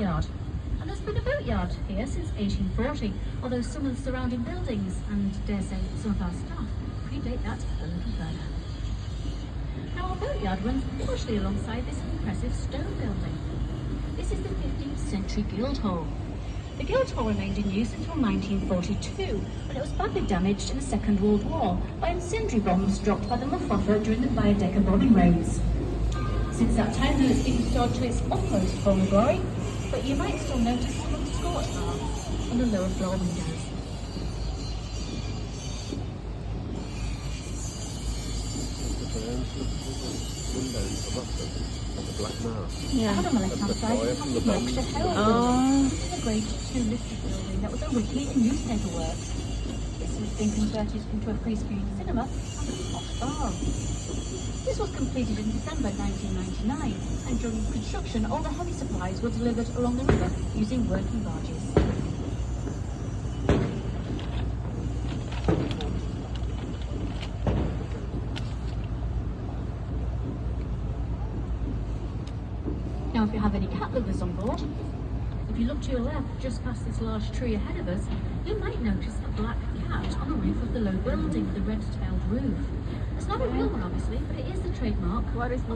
boatyard. And there's been a boatyard here since 1840, although some of the surrounding buildings, and dare say some of our staff, predate that a little further. Now our boatyard runs partially alongside this impressive stone building. This is the 15th century Guildhall. The Guildhall remained in use until 1942, when it was badly damaged in the Second World War by incendiary bombs dropped by the Luftwaffe during the Baedeker bombing raids. Since that time, though, it's been restored to its utmost former glory, but you might still notice some of the scorch marks on the lower floor windows. Yeah. Out on the left-hand side, you have the Yorkshire Herald building. This is a Grade 2 listed building that was originally a newspaper work. This has been converted into a free-screen cinema and a posh bar. This was completed in December 1999, and during construction, all the heavy supplies were delivered along the river using working barges. Now, if you have any cat lovers on board, if you look to your left, just past this large tree ahead of us, you might notice a black cat on the roof of the low building with a red-tailed roof. It's not a real one, obviously, but it is the trademark of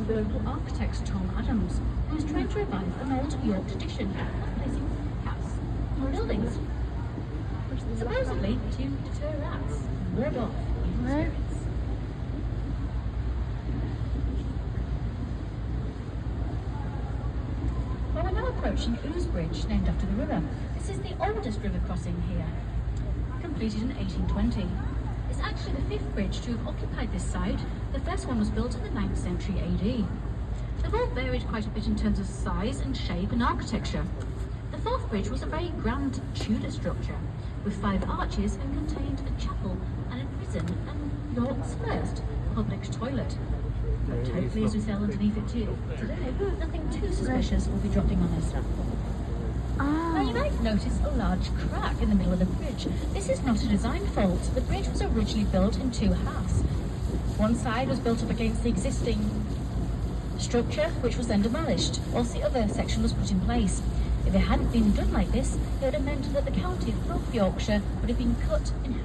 local architect Tom Adams, who is trying to revive an old York tradition of placing cats on buildings, supposedly to deter rats and ward off evil spirits. Well, we're now approaching Ouse Bridge, named after the river. This is the oldest river crossing here, completed in 1820. It's actually the fifth bridge to have occupied this site. The first one was built in the 9th century AD. They've all varied quite a bit in terms of size and shape and architecture. The fourth bridge was a very grand Tudor structure, with 5 arches and contained a chapel and a prison and York's first public toilet. But hopefully, as we sail underneath it today, nothing too suspicious will be dropping on us. Now you might notice a large crack in the middle of the bridge. This is not a design fault. The bridge was originally built in 2 halves. One side was built up against the existing structure, which was then demolished, whilst the other section was put in place. If it hadn't been done like this, it would have meant that the county of North Yorkshire would have been cut in half.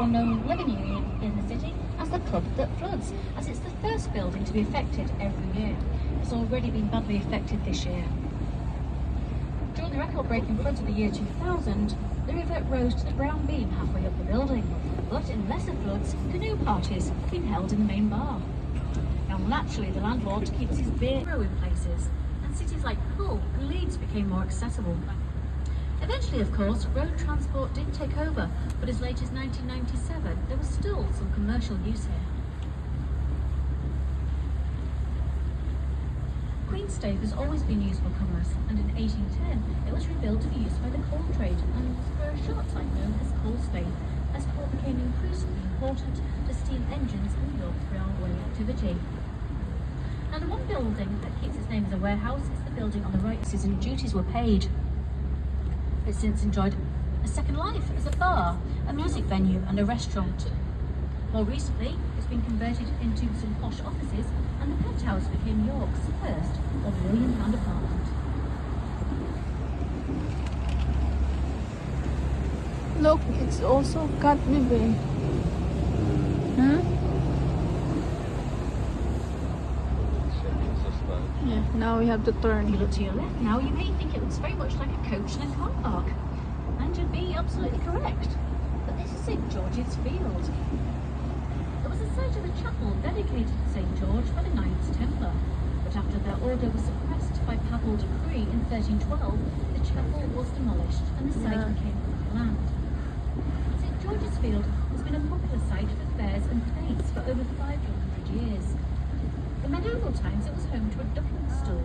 Known living area in the city as the Club That Floods, as it's the first building to be affected every year. It's already been badly affected this year. During the record-breaking flood of the year 2000, the river rose to the brown beam halfway up the building, but in lesser floods, canoe parties have been held in the main bar. Now naturally, the landlord keeps his beer in places, and cities like Hull and Leeds became more accessible. Eventually, of course, road transport did take over, but as late as 1997, there was still some commercial use here. Queenstave has always been used for commerce, and in 1810, it was rebuilt for use by the coal trade, and was for a short time known as Coalstave, as coal became increasingly important to steam engines and York's railway activity. Now, the one building that keeps its name as a warehouse is the building on the right, and duties were paid. It's since enjoyed a second life as a bar, a music venue and a restaurant. More recently, it's been converted into some posh offices, and the penthouse became York's first £1 million apartment. Look, it's also Cadbury Bay. Huh? Yeah, now we have to turn. If you look to your left now, you may think it looks very much like a coach and a car park. And you'd be absolutely correct. But this is St George's Field. It was the site of a chapel dedicated to St George by the Knights Templar. But after their order was suppressed by papal decree in 1312, the chapel was demolished and the site became public land. St George's Field has been a popular site for fairs and fetes for over 500 years. In medieval times, it was home to a ducking stool.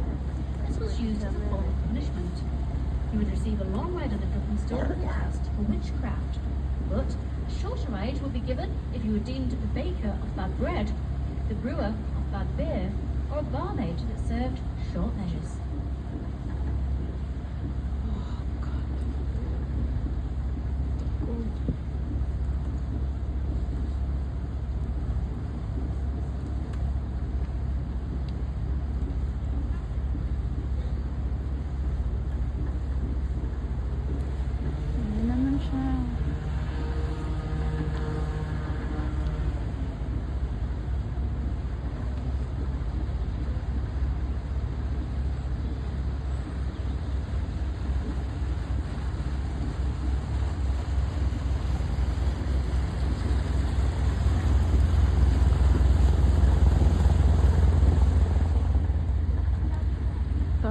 This was used as a form of punishment. You would receive a long ride on the ducking stool and test for witchcraft. But a shorter ride would be given if you were deemed the baker of bad bread, the brewer of bad beer, or a barmaid that served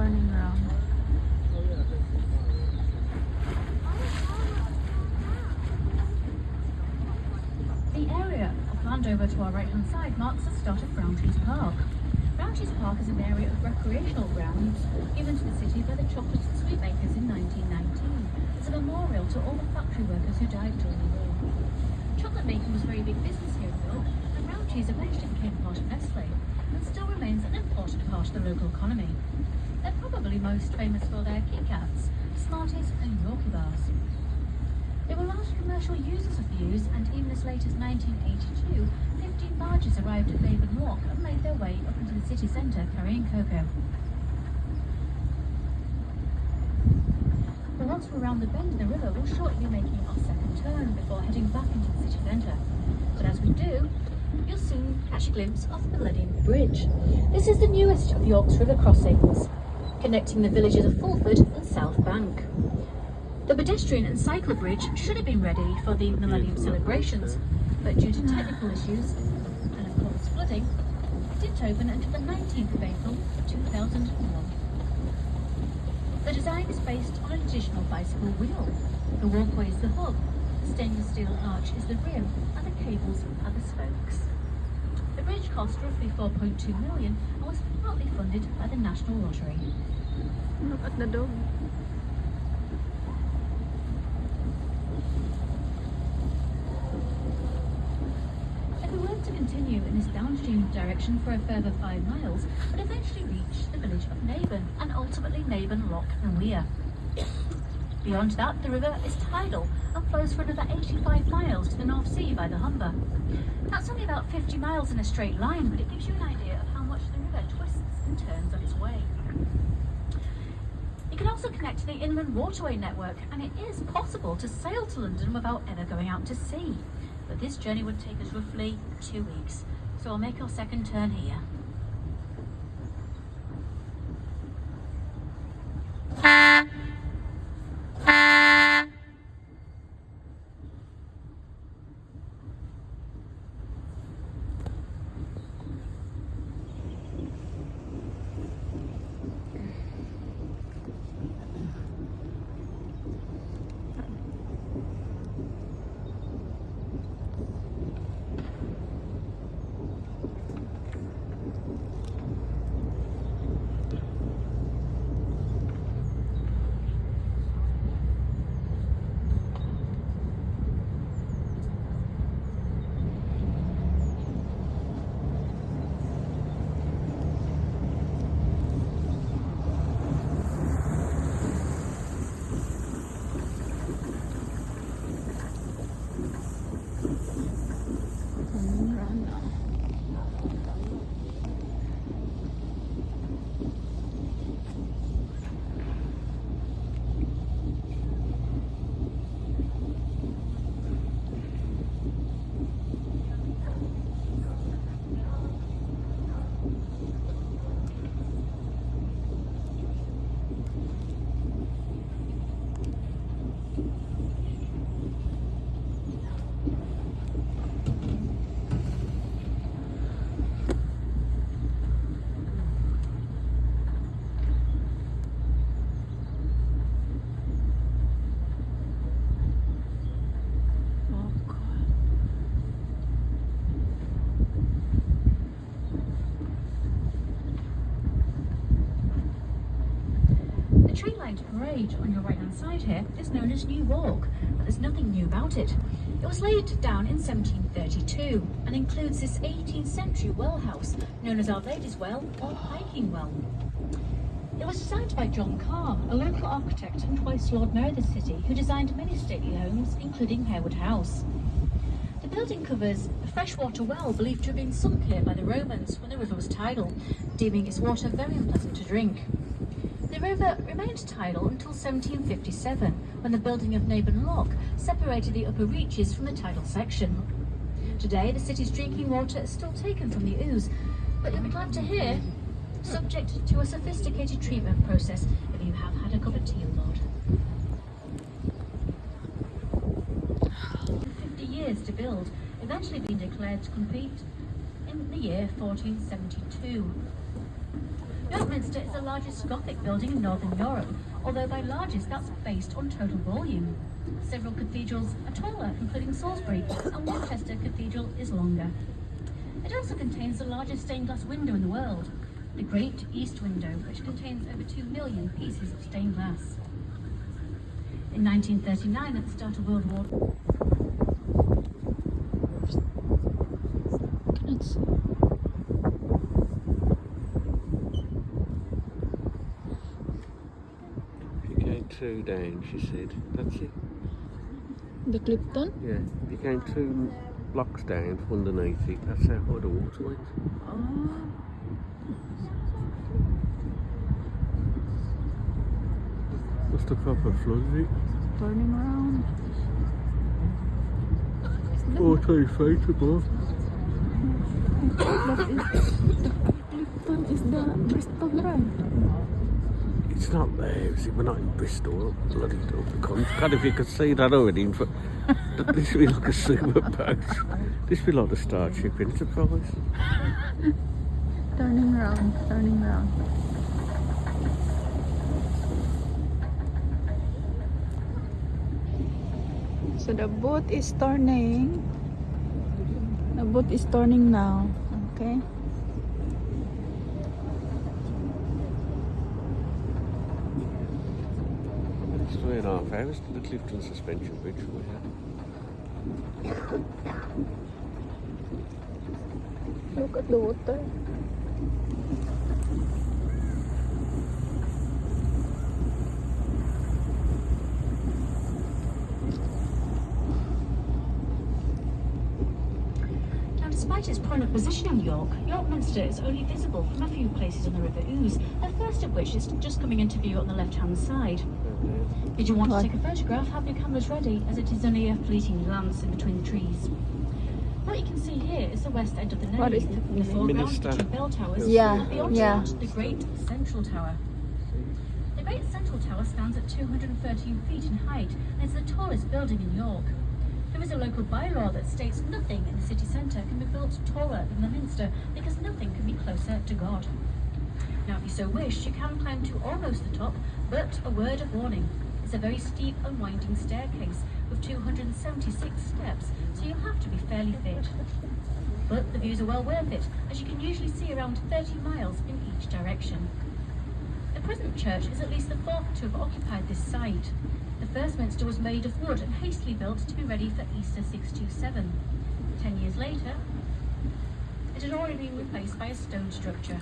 turning around. The area of Landover to our right-hand side marks the start of Rowntrees Park. Rowntrees Park is an area of recreational grounds given to the city by the chocolate and sweet makers in 1919 as a memorial to all the factory workers who died during the war. Chocolate making was a very big business here in York, and Rowntrees eventually became part of Nestle and still remains an important part of the local economy. They're probably most famous for their Kit Kats, Smarties and Yorkie bars. They were large commercial users of the ooze, and even as late as 1982, 15 barges arrived at Naven Lock and made their way up into the city centre carrying cocoa. But once we're around the bend of the river, we'll shortly be making our second turn before heading back into the city centre. But as we do, you'll soon catch a glimpse of the Millennium Bridge. This is the newest of York's river crossings, connecting the villages of Fulford and South Bank. The pedestrian and cycle bridge should have been ready for the Millennium celebrations, but due to technical issues and of course flooding, it didn't open until the 19th of April 2001. The design is based on an additional bicycle wheel. The walkway is the hub, the stainless steel arch is the rim, and the cables are the spokes. The bridge cost roughly £4.2 million and was partly funded by the National Lottery. Look at the dog. If we were to continue in this downstream direction for a further 5 miles, we'd eventually reach the village of Naven and ultimately Naven Lock and Weir. Beyond that, the river is tidal and flows for another 85 miles to the North Sea by the Humber. That's only about 50 miles in a straight line, but it gives you an idea of how much the river twists and turns on its way. You can also connect to the Inland Waterway network, and it is possible to sail to London without ever going out to sea. But this journey would take us roughly 2 weeks, so I'll make our second turn here. Turning around now. Oh God. The tree-lined parade on your right-hand side here is known as New Walk, but there's nothing new about it. It was laid down in 1732 and includes this 18th century well house known as Our Lady's Well or Hiking Well. It was designed by John Carr, a local architect and twice Lord Mayor of the city, who designed many stately homes, including Harewood House. The building covers a freshwater well believed to have been sunk here by the Romans when the river was tidal, deeming its water very unpleasant to drink. The river remained tidal until 1757, when the building of Naven Lock separated the upper reaches from the tidal section. Today, the city's drinking water is still taken from the ooze, but you'll be glad to hear, subject to a sophisticated treatment process if you have had a cup of tea, Lord. 50 years to build, eventually being declared complete in the year 1472. York Minster is the largest Gothic building in Northern Europe, although by largest that's based on total volume. Several cathedrals are taller, including Salisbury, and Winchester Cathedral is longer. It also contains the largest stained glass window in the world, the Great East Window, which contains over 2 million pieces of stained glass. In 1939, at the start of World War Let's see. If you're going 2 down, she said. That's it. The Clifton? Yeah. If you're going 2 blocks down from underneath it, that's how high the water went. Oh. Must have proper flooded it. Turning around. 14 feet above. That is Clifton is the Bristol Drive. It's not there, is it? We're not in Bristol. Bloody dog. God, if you could see that already. This would be like a super boat. This would be like the Starship Enterprise. Turning around, turning around. So the boat is turning. The boat is turning now. Okay. It's 3.5 hours to the Clifton Suspension Bridge from here. Look at the water. Despite its prominent position in York, York Minster is only visible from a few places on the River Ouse, the first of which is just coming into view on the left-hand side. Did you want to take a photograph? Have your cameras ready, as it is only a fleeting glance in between the trees. What you can see here is the west end of the nave. What is it? In the foreground, Minster. the two bell towers, Yeah, and beyond yeah. that, the Great Central Tower. The Great Central Tower stands at 213 feet in height and is the tallest building in York. There is a local bylaw that states nothing in the city centre can be built taller than the Minster because nothing can be closer to God. Now, if you so wish, you can climb to almost the top, but a word of warning. It's a very steep and winding staircase with 276 steps, so you'll have to be fairly fit. But the views are well worth it, as you can usually see around 30 miles in each direction. The present church is at least the fourth to have occupied this site. The first minster was made of wood and hastily built to be ready for Easter 627. 10 years later, it had already been replaced by a stone structure.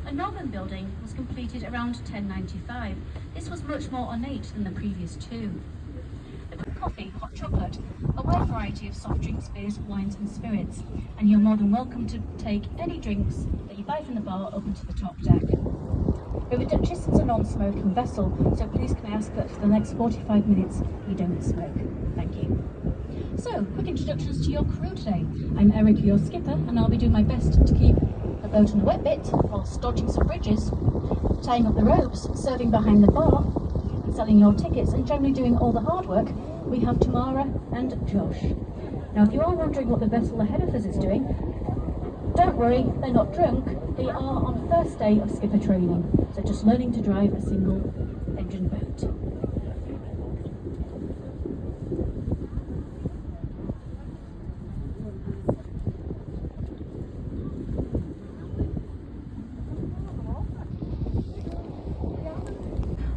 A northern building was completed around 1095. This was much more ornate than the previous two. Coffee, hot chocolate, a wide variety of soft drinks, beers, wines and spirits, and you're more than welcome to take any drinks that you buy from the bar up into the top deck. River Duchess is a non-smoking vessel, so please can I ask that for the next 45 minutes you don't smoke. Thank you. So, quick introductions to your crew today. I'm Eric, your skipper, and I'll be doing my best to keep the boat on the wet bit while dodging some bridges, tying up the ropes, serving behind the bar, and selling your tickets, and generally doing all the hard work. We have Tamara and Josh. Now, if you are wondering what the vessel ahead of us is doing, don't worry, they're not drunk. They are on first day of skipper training, so just learning to drive a single engine boat.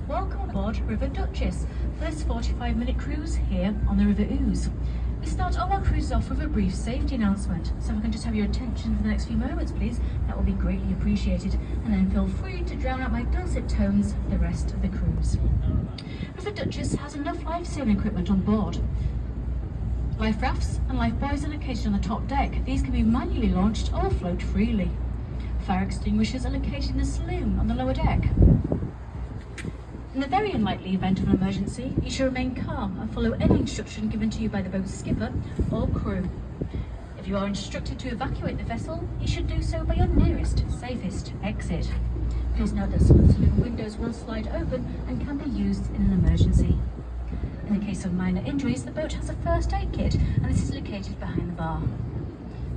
Welcome aboard River Duchess for this 45-minute cruise here on the River Ouse. We start all our cruises off with a brief safety announcement, so if I can just have your attention for the next few moments please, that will be greatly appreciated, and then feel free to drown out my dulcet tones for the rest of the cruise. River Duchess has enough life-saving equipment on board. Life rafts and life buoys are located on the top deck. These can be manually launched or float freely. Fire extinguishers are located in the saloon on the lower deck. In the very unlikely event of an emergency, you should remain calm and follow any instruction given to you by the boat's skipper or crew. If you are instructed to evacuate the vessel, you should do so by your nearest, safest exit. Please note that some saloon windows will slide open and can be used in an emergency. In the case of minor injuries, the boat has a first aid kit, and this is located behind the bar.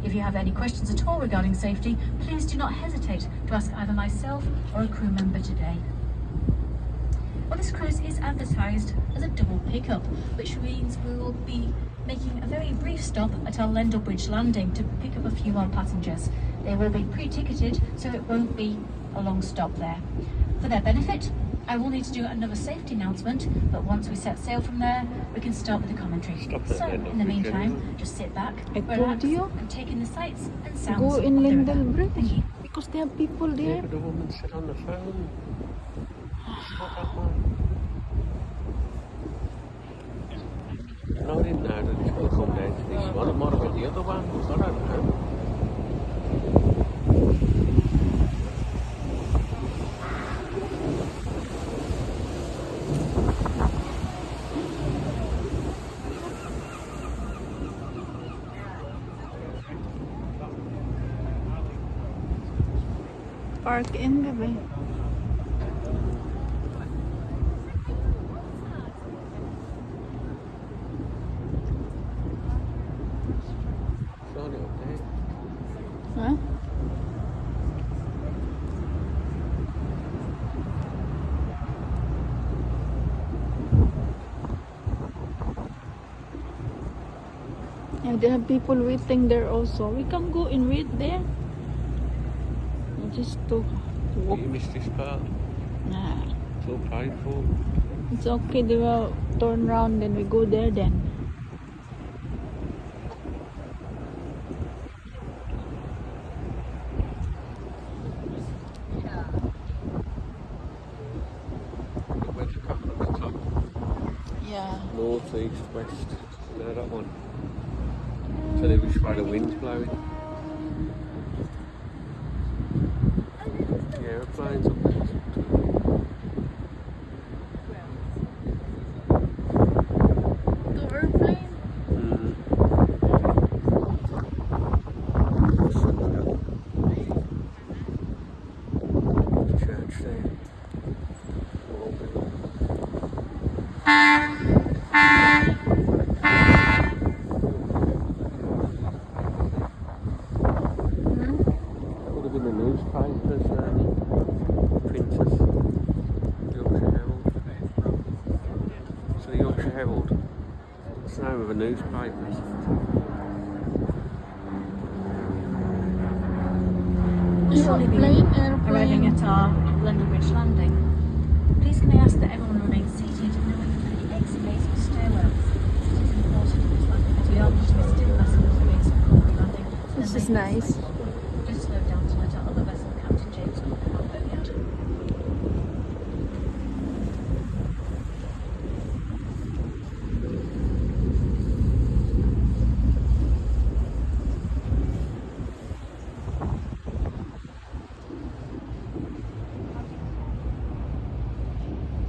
If you have any questions at all regarding safety, please do not hesitate to ask either myself or a crew member today. Well, this cruise is advertised as a double pickup, which means we will be making a very brief stop at our Lendal Bridge landing to pick up a few more passengers. They will be pre-ticketed, so it won't be a long stop there. For their benefit, I will need to do another safety announcement, but once we set sail from there, we can start with the commentary. So, in the meantime, just sit back, I told relax, you. and take in the sights and sounds Go of in the Lendal river. Bridge Thank you. because they have people Yeah, there. but the woman said on the phone. It's not that one. And I didn't know that it's going to come down to this one. It might have been the other one. I don't know. Park in gabi. It's only up there. Huh? Yeah, they have people waiting there also. We can go and wait there. Just to walk. You missed this part. Nah, It's all paid for. it's okay. They will turn around, then we go there then. Where's the couple at the top? Yeah. North, east, west. No, that one. So they which way the wind's blowing. Yeah, aeroplanes up there. The airplane? Mm. Church there. Wall building. That would have been the newspapers, printers. Yorkshire Herald. So the Yorkshire Herald. It's the name of a newspaper. Shortly arriving at our London Bridge landing. Please can I ask that everyone remains seated knowing that the exit gates or stairwells. This is important in this landing as we are just visiting vessels before we landing. This is nice. Just slow down to let our other vessel, Captain James, know about boatyard.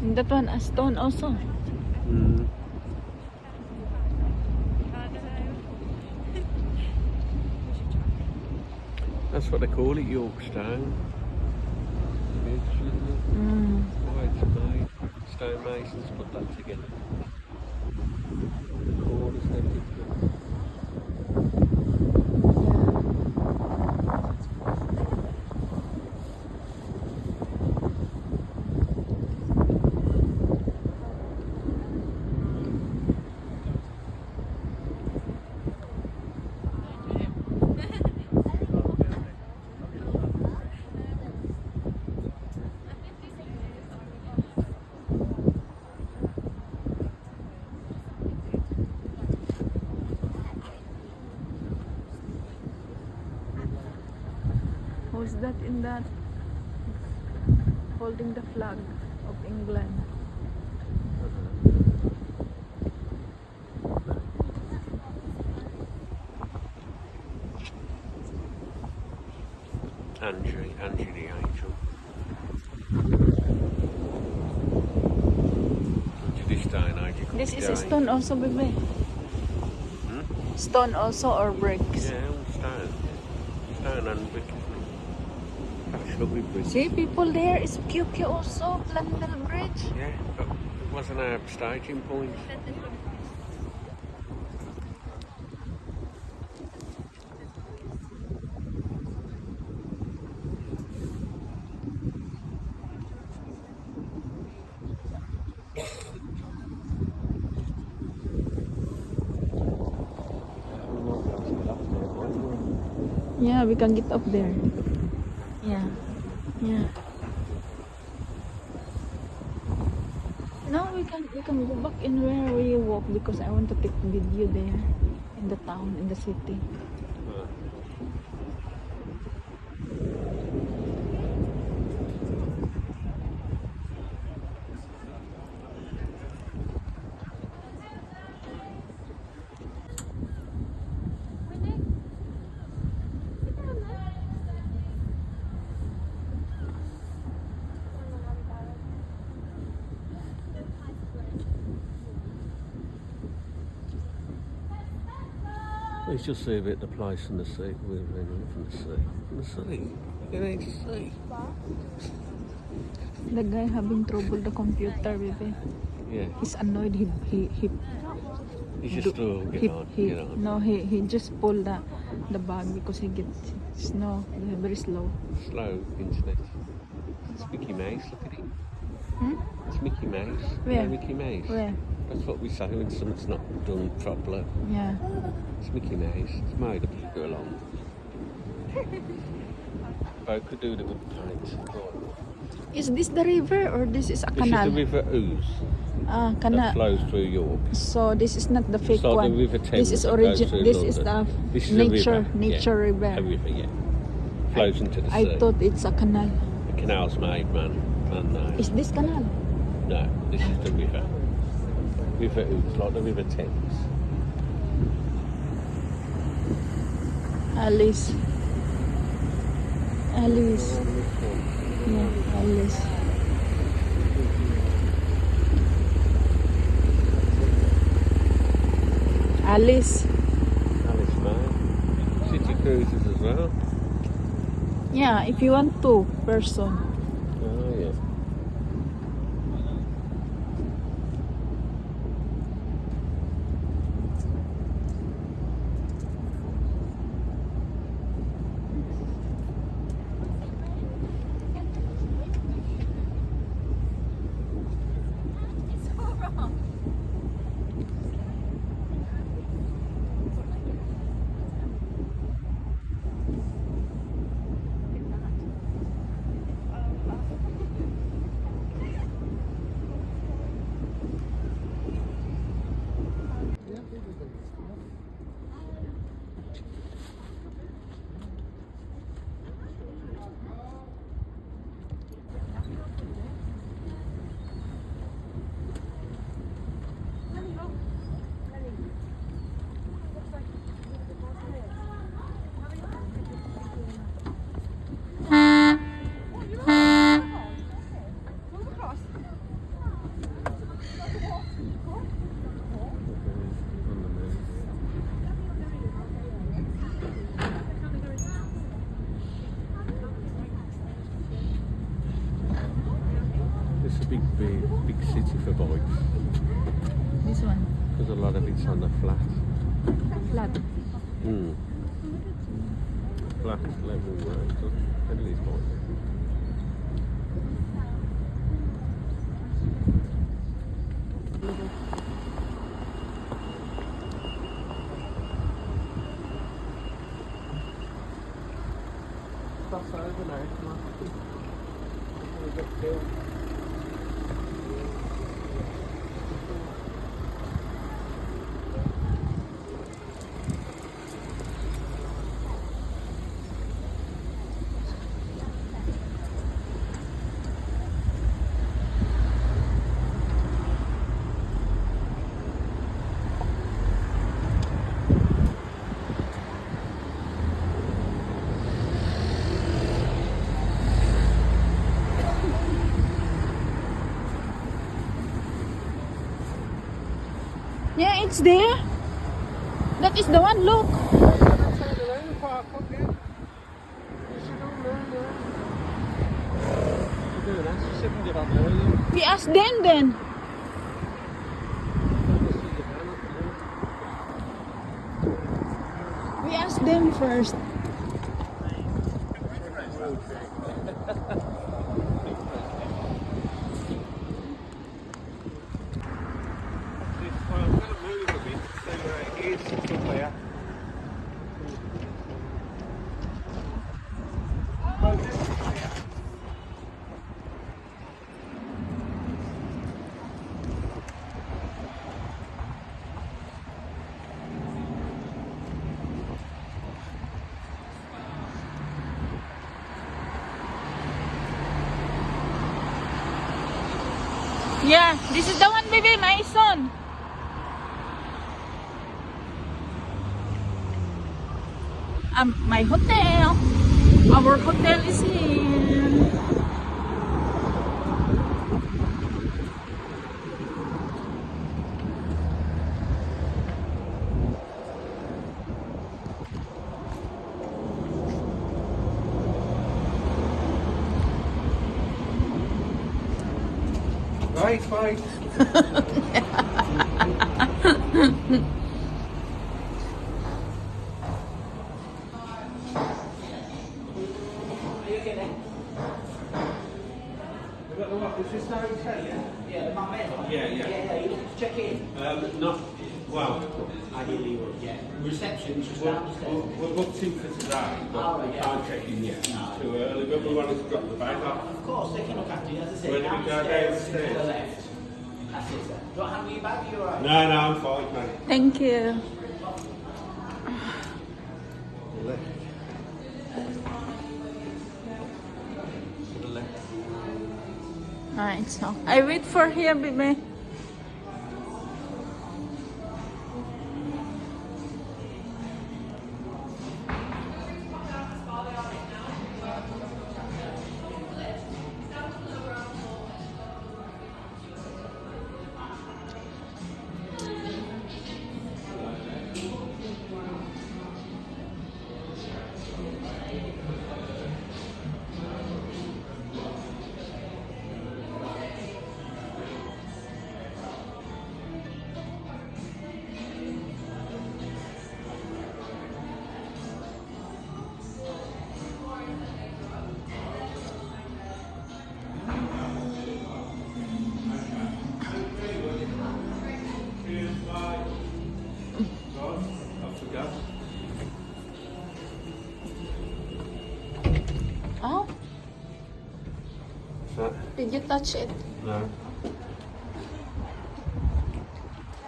And that one, a stone also. Mm. That's what they call it, York Stone. Beautiful, isn't it? Mm. Why it's made. Stonemasons put that together. The corners and everything. Who's that in that? Holding the flag of England. Angie the Angel. To this day and age, you can't This be is a doing- stone also, baby. Hmm? Stone also or bricks? Yeah, all stone. Yeah. Stone and brick, isn't it? That's lovely bridge. See, people there is cute also. London Bridge. Yeah, but it wasn't our staging point. Yeah, we can get up there. Yeah. Yeah. No, we can go back in where we walk because I want to take video there in the town, in the city. Let's just see a bit the place and the sea. We're from the sea. The sea. You need to see. The guy having trouble the computer with it. Yeah. He's annoyed. He You just get on. No, he just pulled the bag because he gets snow very slow. Slow internet. It's Mickey Mouse, look at it. Hmm? It's Mickey Mouse. Where? Yeah, Mickey Mouse. Where? That's what we say when something's not done properly. Yeah. It's Mickey Mouse. It's made up to go along. Boat could do it with paint. Is this the river or this is a This canal? is the River Ouse that Canal. flows through York. So this is not the fake It's like one. the River Thames This is that goes origin. through This is the London. This is a nature river, nature yeah. river. A river, yeah. Flows into the sea. I thought it's a canal. The canal's made, man. Is this canal? No, this is the river. River Ouse, like the River Thames. Alice. Alice. Yeah, Alice. Alice. Alice May. City cruises as well. Yeah, if you want two person. Oh, yeah. It's a big city for bikes This one. because a lot of it's on the flat. Flat. Flat level road. So at least bikes. That's over now. Come on. We get killed. Yeah, it's there. That is the one. Look. We asked them then. We asked them first. Yeah, this is the one, baby, my son. My hotel. Our hotel is here. Right. Is this the hotel, yeah? Yeah, the Mount Mayor. Yeah. Yeah, you looking to check in? Not, well, Ideally, you would, yeah. Reception's just downstairs. we're booked in for today, but Oh, right, we yeah. can't check in yet. No. It's too early, but we wanted to drop the bag off. Of course, they can look after you, as I say. Where do we go downstairs? To the left. That's it, sir. Do you want to handle your bag? You're alright. No, I'm fine, mate. Thank you. To the left. Alright, so I wait for here, baby. I forgot. Oh, What's that? did you touch it? No.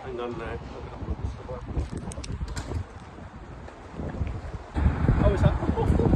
Hang on now. Oh, is that?